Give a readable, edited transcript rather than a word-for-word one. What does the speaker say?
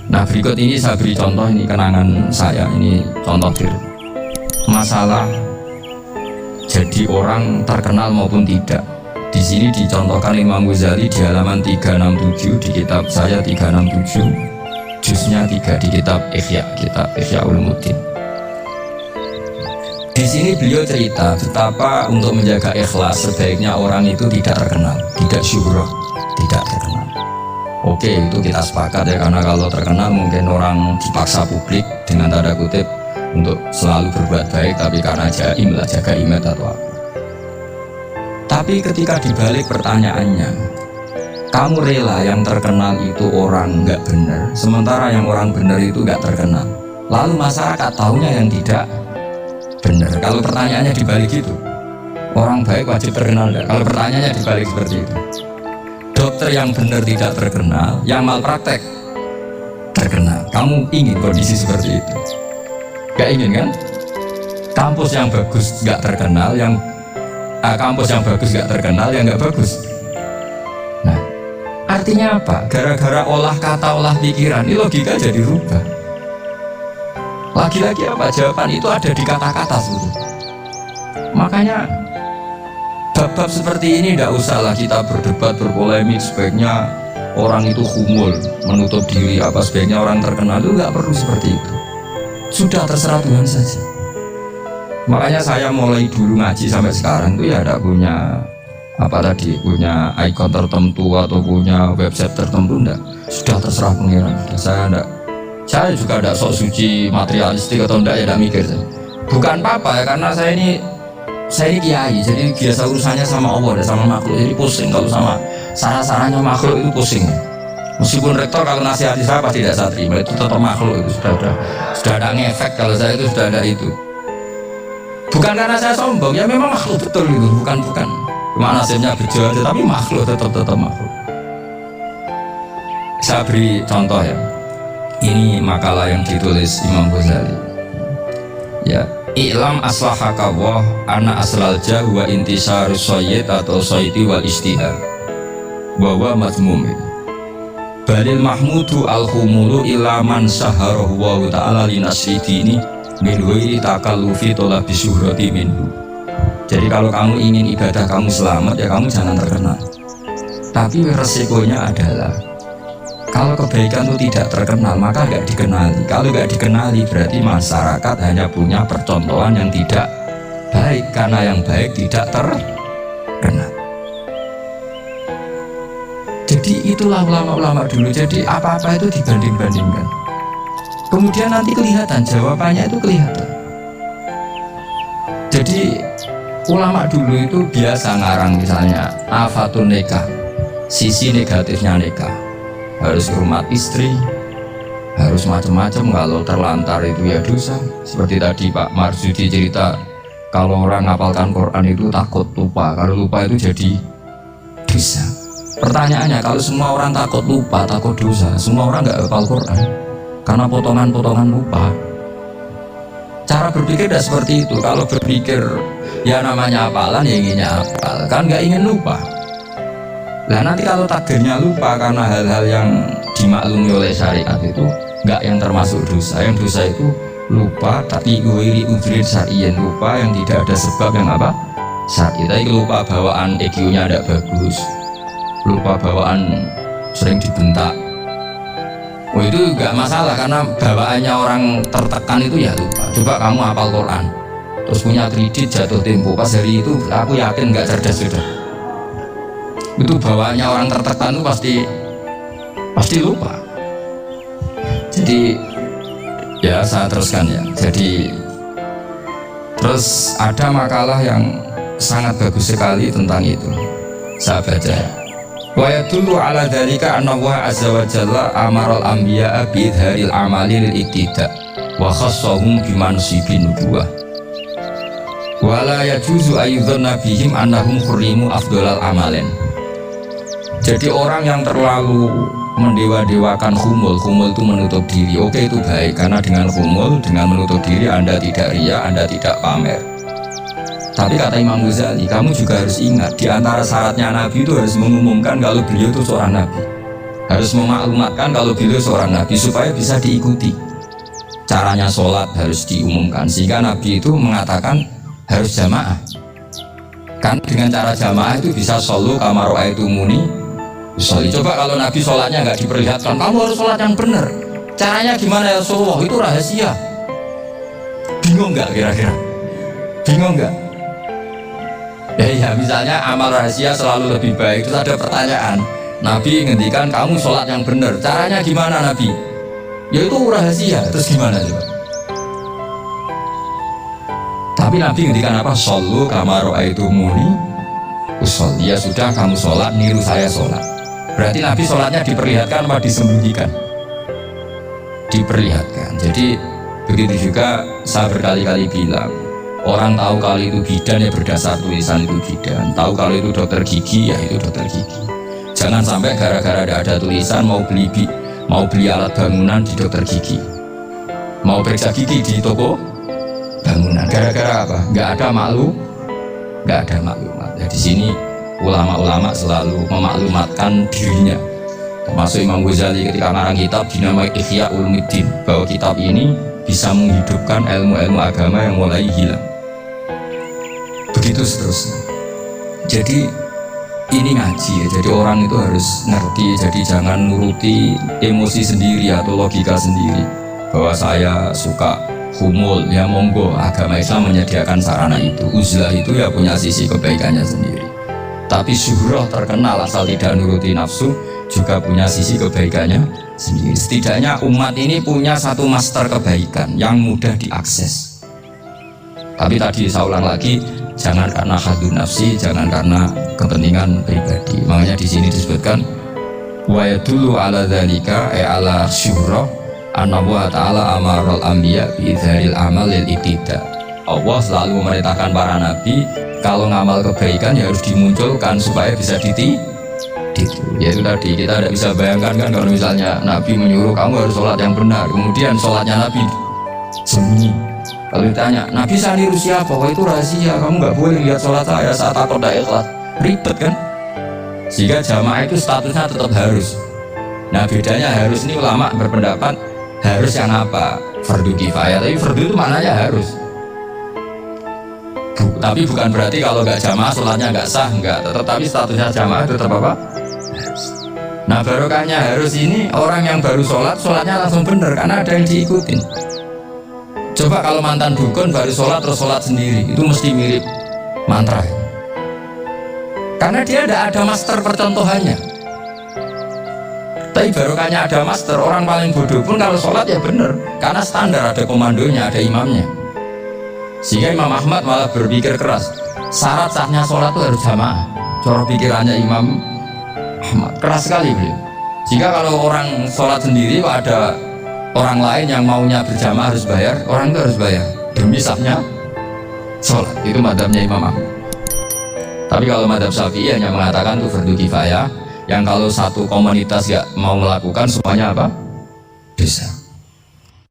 Nah berikut ini saya beri contoh, ini kenangan saya, ini contoh masalah jadi orang terkenal maupun tidak. Di sini dicontohkan Imam Ghazali di halaman 367 di kitab saya 367, juznya 3 di kitab Ihya Ulumuddin. Di sini beliau cerita betapa untuk menjaga ikhlas sebaiknya orang itu tidak terkenal, tidak syuhrah, tidak terkenal. Oke, itu kita sepakat ya, karena kalau terkenal mungkin orang dipaksa publik dengan tanda kutip untuk selalu berbuat baik, tapi karena jaim lah, jaga image atau apa. Tapi ketika dibalik pertanyaannya, kamu rela yang terkenal itu orang nggak benar, sementara yang orang benar itu nggak terkenal, lalu masyarakat tahunya yang tidak benar. Kalau pertanyaannya dibalik itu, orang baik wajib terkenal nggak? Kalau pertanyaannya dibalik seperti itu, dokter yang benar tidak terkenal, yang malpraktek terkenal. Kamu ingin kondisi seperti itu? Gak ingin kan? Kampus yang bagus gak terkenal, kampus yang bagus gak terkenal, yang gak bagus. Nah, artinya apa? Gara-gara olah kata, olah pikiran, ini logika jadi rubah. Lagi-lagi apa? Jawaban itu ada di kata-kata seluruh. Makanya bab-bab seperti ini tidak usahlah kita berdebat, berpolemik. Sebaiknya orang itu humul, menutup diri, apa sebaiknya orang terkenal, itu nggak perlu seperti itu. Sudah terserah Tuhan saja. Makanya saya mulai dulu ngaji sampai sekarang itu ya tidak punya punya ikon tertentu atau punya website tertentu, enggak. Sudah terserah pengiran. Saya juga tidak sok suci materialistik atau enggak, ya tidak mikir saya. Bukan apa-apa ya, karena saya ini kiai, jadi biasa urusannya sama Allah dan sama makhluk, jadi pusing kalau sama sarah-sarahnya makhluk itu pusing. Meskipun rektor kalau nasihati saya pasti tidak saya terima, itu tetap makhluk, itu sudah ada ngefek. Kalau saya itu sudah ada itu. Bukan karena saya sombong, ya memang makhluk betul itu, bukan cuma nasibnya berjual, tapi makhluk tetap makhluk. Saya beri contoh ya, ini makalah yang ditulis Imam Ghazali. Ya, I'lam aslahaka wa ana aslal jah wa intisarus sayyid atau sayyidi wal istihar bahwa mazmum balil mahmudu al-humulu ilaman saharahu wa ta'ala linasridini min huiri takallufi tolabi syuhrati minhu. Jadi kalau kamu ingin ibadah kamu selamat, ya kamu jangan terkenal. Tapi resikonya adalah kalau kebaikan itu tidak terkenal, maka nggak dikenali. Kalau nggak dikenali berarti masyarakat hanya punya percontohan yang tidak baik, karena yang baik tidak terkenal. Jadi itulah ulama-ulama dulu. Jadi apa-apa itu dibanding-bandingkan. Kemudian nanti kelihatan, jawabannya itu kelihatan. Jadi ulama dulu itu biasa ngarang misalnya afatun nikah, sisi negatifnya nikah. Harus hormat istri, harus macam-macam, kalau terlantar itu ya dosa. Seperti tadi Pak Marsudi cerita, kalau orang ngapalkan Quran itu takut lupa, kalau lupa itu jadi dosa. Pertanyaannya, kalau semua orang takut lupa, takut dosa, semua orang nggak hafal Quran karena potongan-potongan lupa. Cara berpikir tidak seperti itu. Kalau berpikir ya namanya hafalan, ya inginnya hafal, kan nggak ingin lupa. Nah nanti kalau takdirnya lupa karena hal-hal yang dimaklumi oleh syariat itu nggak yang termasuk dosa. Yang dosa itu lupa tapi wiri udrin syariyin, lupa yang tidak ada sebab yang apa syariat. Tapi lupa bawaan EQ-nya tidak bagus, lupa bawaan sering dibentak, oh itu nggak masalah karena bawaannya orang tertekan itu ya lupa. Coba kamu hafal Quran terus punya kredit jatuh tempo, pas hari itu aku yakin nggak cerdas sudah. Itu bawaannya orang tertekan itu pasti lupa. Jadi ya saya teruskan ya. Jadi terus ada makalah yang sangat bagus sekali tentang itu, saya baca. Wa yadullu ala dzalika anna Allah azza wa jalla amaral anbiya'a bi idharil amali lil iktida wa khassahum bi mansibin nubuwah. Wa la yajuzu ayyudhanna bihim annahum hurrimu afdhalal amalin. Jadi orang yang terlalu mendewa-dewakan humul itu menutup diri. Oke, itu baik, karena dengan humul, dengan menutup diri Anda tidak ria, Anda tidak pamer. Tapi kata Imam Ghazali, kamu juga harus ingat, di antara syaratnya Nabi itu harus mengumumkan kalau beliau itu seorang Nabi. harus memaklumatkan kalau beliau seorang nabi supaya bisa diikuti. Caranya sholat harus diumumkan sehingga nabi itu mengatakan harus jamaah. Kan dengan cara jamaah itu bisa shollu kama ra'aitumuni usolli. Coba kalau nabi sholatnya nggak diperlihatkan, kamu harus sholat yang benar. Caranya gimana ya Rasulullah? Itu rahasia. Bingung nggak kira-kira? Bingung nggak? Ya misalnya amal rahasia selalu lebih baik. Terus ada pertanyaan, Nabi ngendikan kamu sholat yang benar, caranya gimana Nabi? Ya itu rahasia, terus gimana coba? Tapi Nabi ngendikan apa? Shollu kama ra'aitumuni usolli. Ya sudah, kamu sholat niru saya sholat. Berarti Nabi sholatnya diperlihatkan apa disembunyikan? Diperlihatkan. Jadi begitu juga saya berkali-kali bilang, orang tahu kalau itu bidan ya berdasar tulisan itu bidan, tahu kalau itu dokter gigi ya itu dokter gigi. Jangan sampai gara-gara ada tulisan mau beli alat bangunan di dokter gigi, mau periksa gigi di toko bangunan. Gara-gara apa? Nggak ada maklumat. Ya, di sini ulama-ulama selalu memaklumatkan dirinya. Termasuk Imam Ghazali ketika ngarang kitab dinamai Ihya Ulumuddin, bahwa kitab ini bisa menghidupkan ilmu-ilmu agama yang mulai hilang. Begitu seterusnya. Jadi ini ngaji ya, jadi orang itu harus ngerti, jadi jangan nuruti emosi sendiri atau logika sendiri bahwa saya suka humul, ya monggo, agama Islam menyediakan sarana itu. Uzlah itu ya punya sisi kebaikannya sendiri, tapi syuhrah terkenal asal tidak nuruti nafsu juga punya sisi kebaikannya sendiri. Setidaknya umat ini punya satu master kebaikan yang mudah diakses. Tapi tadi saya ulang lagi, jangan karena hadun nafsi, jangan karena kepentingan pribadi. Makanya di sini disebutkan wa yadullu ala dzalika ala syuhrah anna wa ta'ala amarul anbiya bi dzaril amal lil ibtida. Allah selalu memerintahkan para nabi kalau ngamal kebaikan ya harus dimunculkan supaya bisa itu. Ya itu tadi, kita tidak bisa bayangkan kan kalau misalnya Nabi menyuruh kamu harus sholat yang benar, kemudian sholatnya Nabi sembunyi. Kalau ditanya, Nabi saya niru siapa? Wah itu rahasia, kamu nggak boleh lihat sholat saya saat takut tidak ikhlas. Ribet kan? Sehingga jamaah itu statusnya tetap harus. Nah bedanya harus ini ulama berpendapat harus yang apa? Fardu kifayah, tapi fardu itu maknanya harus. Tapi bukan berarti kalau nggak jamaah sholatnya nggak sah, nggak. Tetapi statusnya jamaah tetap apa? Nah barokahnya harus ini, orang yang baru sholatnya langsung bener karena ada yang diikutin. Coba kalau mantan dukun baru sholat terus sholat sendiri, itu mesti mirip mantra. Karena dia tidak ada master percontohannya. Tapi barokahnya ada master, orang paling bodoh pun kalau sholat ya bener, karena standar ada komandonya, ada imamnya. Sehingga Imam Ahmad malah berpikir keras, syarat sahnya sholat itu harus jamaah. Cara pikirannya Imam Ahmad keras sekali beliau. Jika kalau orang sholat sendiri kok ada orang lain yang maunya berjamaah harus bayar, orang itu harus bayar demi sahnya sholat. Itu madhabnya Imam Ahmad. Tapi kalau madhab Syafi'i hanya mengatakan itu fardu kifayah, yang kalau satu komunitas gak mau melakukan semuanya apa? Bisa.